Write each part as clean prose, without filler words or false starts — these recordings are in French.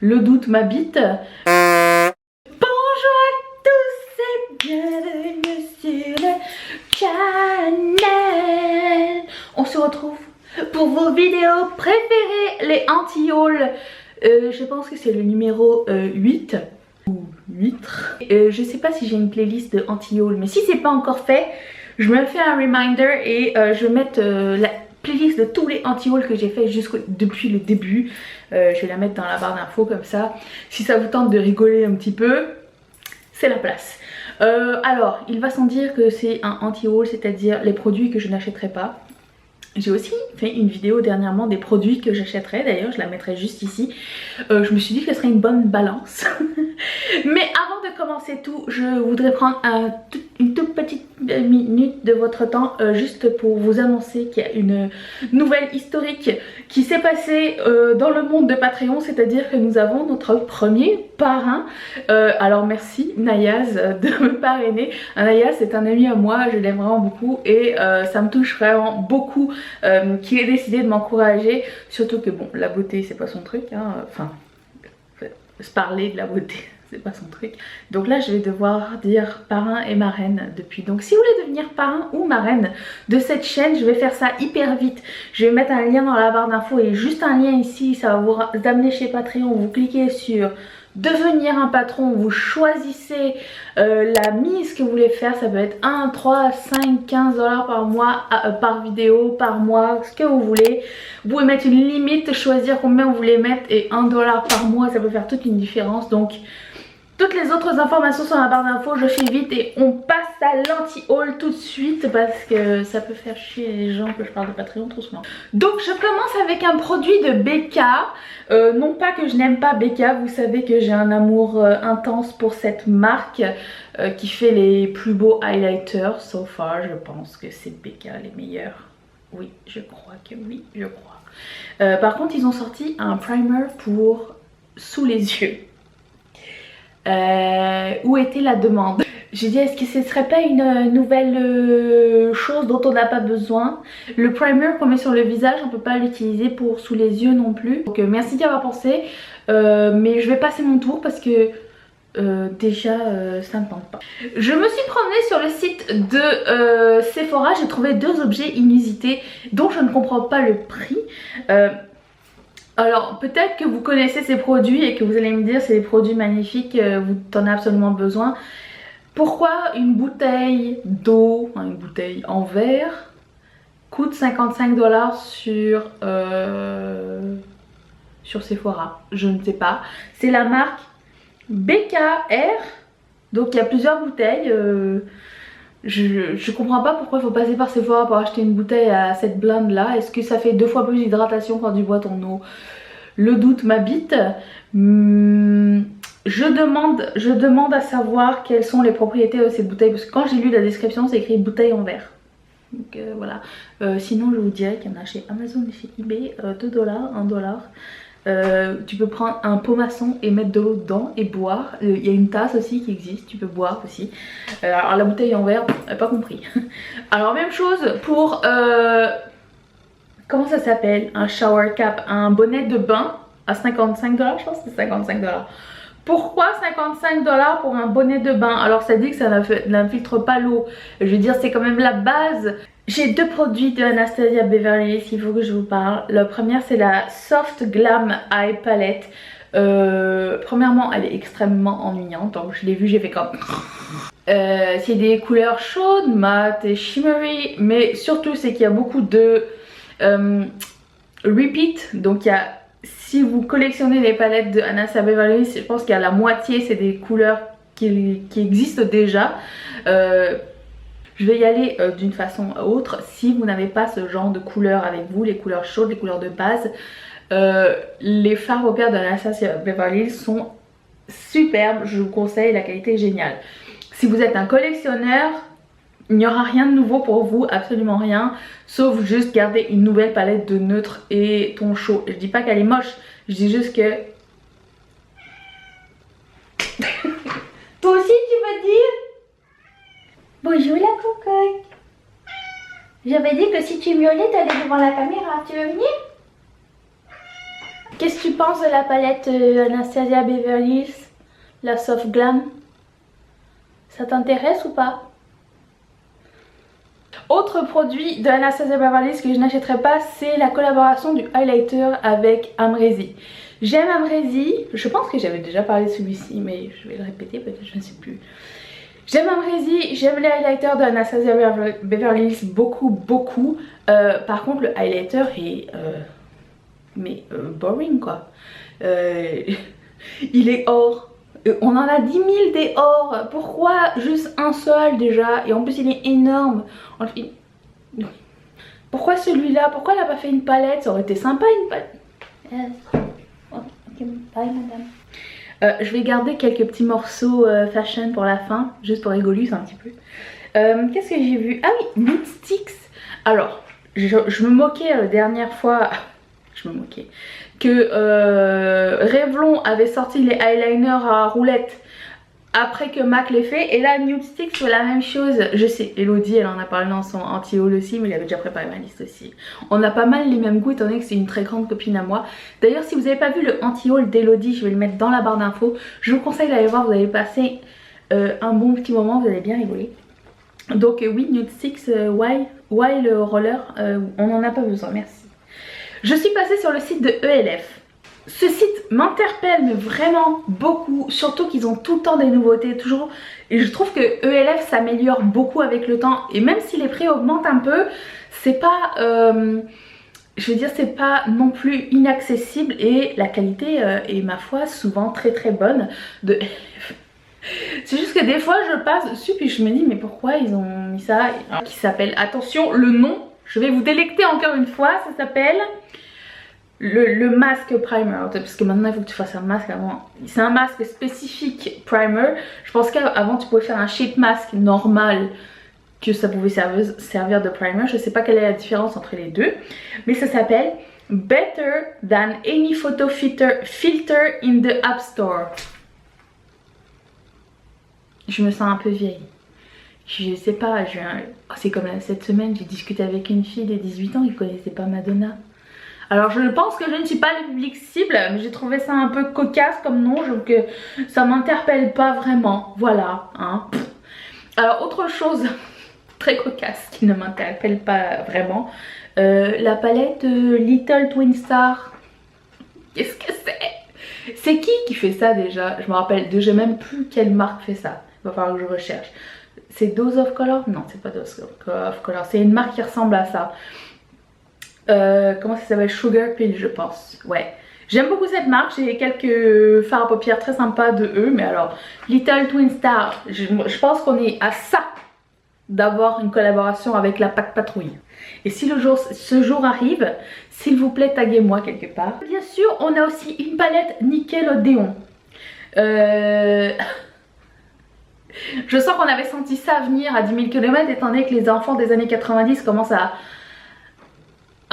le doute m'habite. Bonjour à tous et bienvenue sur le channel. On se retrouve pour vos vidéos préférées, les anti-hauls. Je pense que c'est le numéro 8 ou 8. Je sais pas si j'ai une playlist de anti-haul, mais si c'est pas encore fait, je me fais un reminder et je vais mettre la playlist de tous les anti-hauls que j'ai fait depuis le début. Je vais la mettre dans la barre d'infos comme ça. Si ça vous tente de rigoler un petit peu, c'est la place. Alors, il va sans dire que c'est un anti-haul, c'est-à-dire les produits que je n'achèterai pas. J'ai aussi fait une vidéo dernièrement des produits que j'achèterais, d'ailleurs je la mettrai juste ici. Je me suis dit que ce serait une bonne balance. Mais avant de commencer tout, je voudrais prendre une toute petite minute de votre temps juste pour vous annoncer qu'il y a une nouvelle historique qui s'est passée dans le monde de Patreon, c'est-à-dire que nous avons notre premier parrain. Alors merci Nayaz de me parrainer. Nayaz c'est un ami à moi, je l'aime vraiment beaucoup et ça me touche vraiment beaucoup qu'il ait décidé de m'encourager. Surtout que bon, la beauté c'est pas son truc, hein. Enfin, se parler de la beauté c'est pas son truc. Donc là je vais devoir dire parrain et marraine depuis. Donc si vous voulez devenir parrain ou marraine de cette chaîne, je vais faire ça hyper vite. Je vais mettre un lien dans la barre d'infos et juste un lien ici, ça va vous amener chez Patreon. Vous cliquez sur devenir un patron, vous choisissez la mise que vous voulez faire, ça peut être 1, 3, 5, 15 $ par mois, par vidéo, par mois, ce que vous voulez. Vous pouvez mettre une limite, choisir combien vous voulez mettre et 1 $ par mois, ça peut faire toute une différence. Donc toutes les autres informations sont dans la barre d'infos, je fais vite et on passe à l'anti-haul tout de suite parce que ça peut faire chier les gens que je parle de Patreon trop souvent. Donc je commence avec un produit de BK. Non pas que je n'aime pas BK, vous savez que j'ai un amour intense pour cette marque qui fait les plus beaux highlighters. So far, je pense que c'est BK les meilleurs. Oui, je crois que oui, je crois. Par contre, ils ont sorti un primer pour sous les yeux. Où était la demande? J'ai dit est-ce que ce serait pas une nouvelle chose dont on n'a pas besoin. Le primer qu'on met sur le visage on peut pas l'utiliser pour sous les yeux non plus. Donc merci d'y avoir pensé, mais je vais passer mon tour parce que déjà ça me tente pas. Je me suis promenée sur le site de Sephora, j'ai trouvé deux objets inusités dont je ne comprends pas le prix. Alors peut-être que vous connaissez ces produits et que vous allez me dire c'est des produits magnifiques, vous en avez absolument besoin. Pourquoi une bouteille d'eau, une bouteille en verre, coûte 55 $ sur Sephora? Je ne sais pas. C'est la marque BKR, donc il y a plusieurs bouteilles. Je comprends pas pourquoi il faut passer par Sephora pour acheter une bouteille à cette blinde là. Est-ce que ça fait 2 fois plus d'hydratation quand tu bois ton eau? Le doute m'habite. Je demande à savoir quelles sont les propriétés de cette bouteille parce que quand j'ai lu la description c'est écrit bouteille en verre. Donc voilà. Sinon je vous dirais qu'il y en a chez Amazon et chez eBay, 2 $, 1 $. Tu peux prendre un pot maçon et mettre de l'eau dedans et boire. Il y a une tasse aussi qui existe, tu peux boire aussi. Alors la bouteille en verre, pas compris. Alors même chose pour comment ça s'appelle, un shower cap, un bonnet de bain à 55 $, je pense que c'est 55 $. Pourquoi 55 $ pour un bonnet de bain? Alors ça dit que ça n'infiltre pas l'eau. Je veux dire c'est quand même la base. J'ai deux produits de Anastasia Beverly Hills qu'il faut que je vous parle. La première c'est la Soft Glam Eye Palette. Premièrement elle est extrêmement ennuyante, donc je l'ai vue, j'ai fait comme... c'est des couleurs chaudes, mat et shimmery, mais surtout c'est qu'il y a beaucoup de repeat. Donc il y a, si vous collectionnez les palettes de Anastasia Beverly Hills, je pense qu'il y a la moitié c'est des couleurs qui existent déjà. Je vais y aller d'une façon autre. Si vous n'avez pas ce genre de couleurs avec vous, les couleurs chaudes, les couleurs de base, les fards paupières de Anastasia Beverly Hills sont superbes, je vous conseille, la qualité est géniale. Si vous êtes un collectionneur, il n'y aura rien de nouveau pour vous, absolument rien, sauf juste garder une nouvelle palette de neutre et ton chaud. Je dis pas qu'elle est moche, je dis juste que... Toi aussi tu veux dire? Bonjour la cocotte. J'avais dit que si tu miaulais t'allais devant la caméra, tu veux venir? Qu'est-ce que tu penses de la palette Anastasia Beverly Hills, la Soft Glam? Ça t'intéresse ou pas? Autre produit de Anastasia Beverly Hills que je n'achèterai pas, c'est la collaboration du highlighter avec Amrezy. J'aime Amrezy, je pense que j'avais déjà parlé de celui-ci, mais je vais le répéter, peut-être, je ne sais plus. J'aime Amrezy, j'aime les highlighters de Anastasia Beverly Hills beaucoup. Par contre, le highlighter est boring quoi. Il est or. On en a 10 000 des or. Pourquoi juste un seul déjà? Et en plus il est énorme. Pourquoi celui-là? Pourquoi elle n'a pas fait une palette? Ça aurait été sympa une palette. Ok, bye madame. Je vais garder quelques petits morceaux fashion pour la fin, juste pour rigoler un petit peu. Qu'est-ce que j'ai vu? Ah oui, Nude Sticks. Alors, je me moquais la dernière fois, je me moquais, que Revlon avait sorti les eyeliners à roulettes après que MAC l'ait fait. Et là, Nude Sticks fait la même chose. Je sais, Elodie, elle en a parlé dans son anti-haul aussi, mais il avait déjà préparé ma liste aussi. On a pas mal les mêmes goûts étant donné que c'est une très grande copine à moi. D'ailleurs, si vous n'avez pas vu le anti-haul d'Elodie, je vais le mettre dans la barre d'infos. Je vous conseille d'aller voir, vous allez passer un bon petit moment, vous allez bien rigoler. Donc oui, Nude Sticks, why le roller, on n'en a pas besoin, merci. Je suis passée sur le site de ELF. Ce site m'interpelle mais vraiment beaucoup, surtout qu'ils ont tout le temps des nouveautés, toujours. Et je trouve que ELF s'améliore beaucoup avec le temps. Et même si les prix augmentent un peu, c'est pas, je veux dire, c'est pas non plus inaccessible. Et la qualité est, ma foi, souvent très bonne de ELF. C'est juste que des fois je passe dessus puis je me dis mais pourquoi ils ont mis ça, qui s'appelle, attention le nom, je vais vous délecter encore une fois, ça s'appelle le masque primer, parce que maintenant il faut que tu fasses un masque avant. C'est un masque spécifique primer. Je pense qu'avant tu pouvais faire un sheet mask normal, que ça pouvait servir de primer. Je sais pas quelle est la différence entre les deux, mais ça s'appelle Better Than Any Photo Filter in the App Store. Je me sens un peu vieille. Je sais pas, c'est comme cette semaine, j'ai discuté avec une fille de 18 ans qui connaissait pas Madonna. Alors je pense que je ne suis pas le public cible, mais j'ai trouvé ça un peu cocasse comme nom, donc ça m'interpelle pas vraiment. Voilà, hein. Alors autre chose très cocasse qui ne m'interpelle pas vraiment, la palette Little Twin Star. Qu'est-ce que c'est? C'est qui fait ça déjà? Je me rappelle déjà même plus quelle marque fait ça. Il va falloir que je recherche. C'est Dose of Color? Non, c'est pas Dose of Color. C'est une marque qui ressemble à ça. Comment ça s'appelle? Sugar Pill, je pense. Ouais. J'aime beaucoup cette marque. J'ai quelques fards à paupières très sympas de eux. Mais alors, Little Twin Star, je pense qu'on est à ça d'avoir une collaboration avec la Pack Patrouille. Et si ce jour arrive, s'il vous plaît, taguez-moi quelque part. Bien sûr, on a aussi une palette Nickelodeon. Je sens qu'on avait senti ça venir à 10 000 km étant donné que les enfants des années 90 commencent à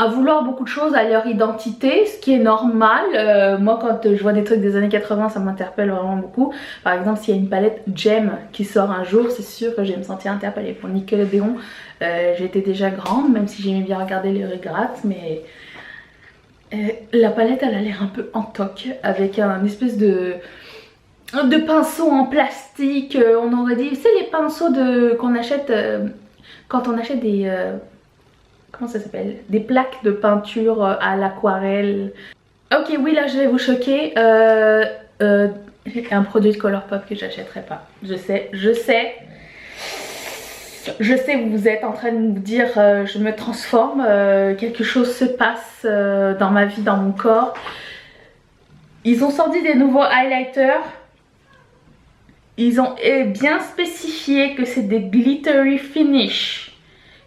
vouloir beaucoup de choses à leur identité, ce qui est normal. Moi quand je vois des trucs des années 80 ça m'interpelle vraiment beaucoup. Par exemple s'il y a une palette Gem qui sort un jour, c'est sûr que je vais me sentir interpellée. Pour Nickelodeon, j'étais déjà grande même si j'aimais bien regarder les Rugrats, mais la palette elle a l'air un peu en toc avec un espèce de pinceau en plastique. On aurait dit, c'est les pinceaux qu'on achète quand on achète des... comment ça s'appelle? Des plaques de peinture à l'aquarelle. Ok, oui, là je vais vous choquer. Un produit de Colourpop que j'achèterai pas. Je sais. Je sais, vous êtes en train de me dire je me transforme, quelque chose se passe dans ma vie, dans mon corps. Ils ont sorti des nouveaux highlighters. Ils ont bien spécifié que c'est des glittery finish.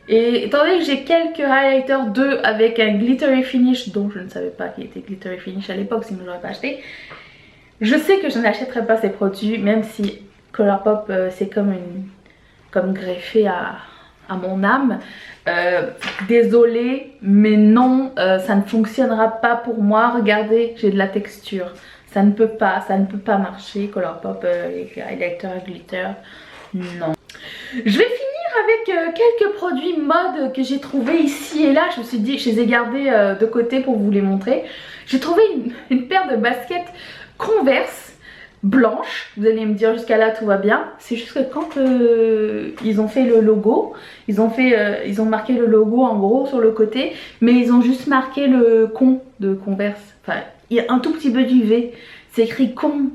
Et étant donné que j'ai quelques highlighters 2 avec un glittery finish dont je ne savais pas qu'il était glittery finish à l'époque, sinon je n'aurais pas acheté. Je sais que je n'achèterai pas ces produits, même si Colourpop c'est comme greffé à mon âme. Désolée, mais non, ça ne fonctionnera pas pour moi. Regardez, j'ai de la texture. Ça ne peut pas marcher. Colourpop, les highlighters glitter, non. Je vais finir avec quelques produits mode que j'ai trouvé ici et là. Je me suis dit, je les ai gardés de côté pour vous les montrer. J'ai trouvé une paire de baskets Converse blanches. Vous allez me dire jusqu'à là tout va bien. C'est juste que quand ils ont fait le logo, ils ont marqué le logo en gros sur le côté, mais ils ont juste marqué le con de Converse. Enfin, il y a un tout petit peu du V. C'est écrit con.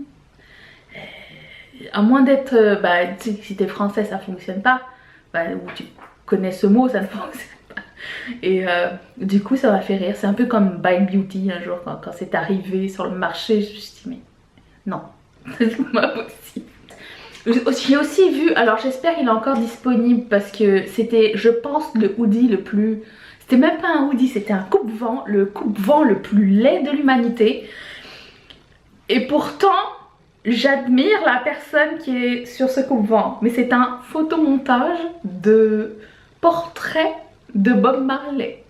À moins d'être, si t'es français ça fonctionne pas, ou tu connais ce mot ça ne fonctionne pas. Et du coup ça m'a fait rire, c'est un peu comme Bike Beauty un jour quand c'est arrivé sur le marché, je me suis dit mais non, c'est pas possible. J'ai aussi vu, alors j'espère qu'il est encore disponible parce que c'était je pense le hoodie le plus, c'était même pas un hoodie, c'était un coupe-vent, le coupe-vent le plus laid de l'humanité. Et pourtant j'admire la personne qui est sur ce coupe-vent, mais c'est un photomontage de portrait de Bob Marley.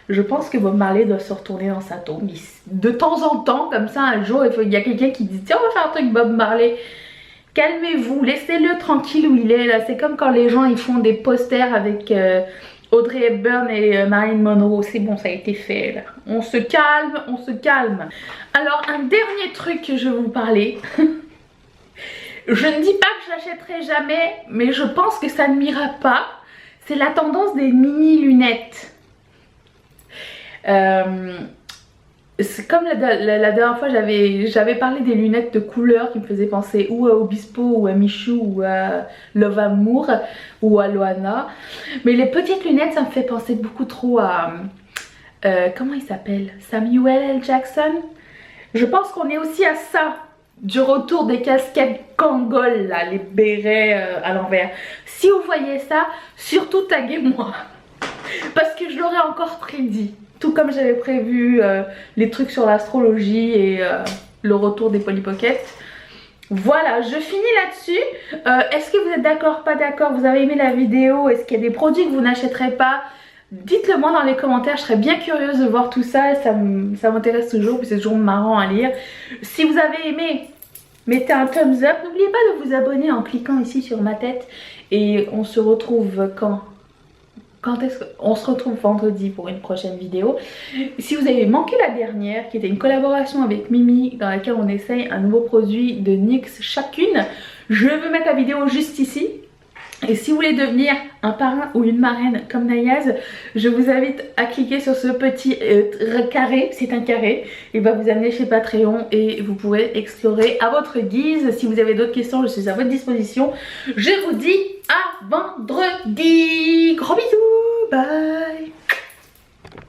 Je pense que Bob Marley doit se retourner dans sa tombe. De temps en temps, comme ça, un jour, il y a quelqu'un qui dit tiens, on va faire un truc Bob Marley. Calmez-vous, laissez-le tranquille où il est là. C'est comme quand les gens ils font des posters avec Audrey Hepburn et Marilyn Monroe. C'est bon, ça a été fait là. On se calme, on se calme. Alors un dernier truc que je vais vous parler. Je ne dis pas que je l'achèterai jamais, mais je pense que ça ne m'ira pas. C'est la tendance des mini lunettes. C'est comme la dernière fois j'avais parlé des lunettes de couleur qui me faisaient penser ou à Obispo ou à Michou ou à Love Amour ou à Loana. Mais les petites lunettes ça me fait penser beaucoup trop à comment il s'appelle, Samuel L. Jackson. Je pense qu'on est aussi à ça du retour des casquettes Kangol là, les bérets à l'envers. Si vous voyez ça, surtout taguez-moi parce que je l'aurais encore prédit. Tout comme j'avais prévu les trucs sur l'astrologie et le retour des Polly Pocket. Voilà, je finis là-dessus. Est-ce que vous êtes d'accord, pas d'accord? Vous avez aimé la vidéo? Est-ce qu'il y a des produits que vous n'achèterez pas? Dites-le moi dans les commentaires, je serais bien curieuse de voir tout ça. Ça m'intéresse toujours, puis c'est toujours marrant à lire. Si vous avez aimé, mettez un thumbs up. N'oubliez pas de vous abonner en cliquant ici sur ma tête. Et on se retrouve quand est-ce qu'on se retrouve vendredi pour une prochaine vidéo. Si vous avez manqué la dernière, qui était une collaboration avec Mimi, dans laquelle on essaye un nouveau produit de NYX chacune, je vais mettre la vidéo juste ici. Et si vous voulez devenir un parrain ou une marraine comme Nayaz, je vous invite à cliquer sur ce petit carré, c'est un carré, et va vous amener chez Patreon et vous pourrez explorer à votre guise. Si vous avez d'autres questions, je suis à votre disposition. Je vous dis à vendredi. Gros bisous, bye.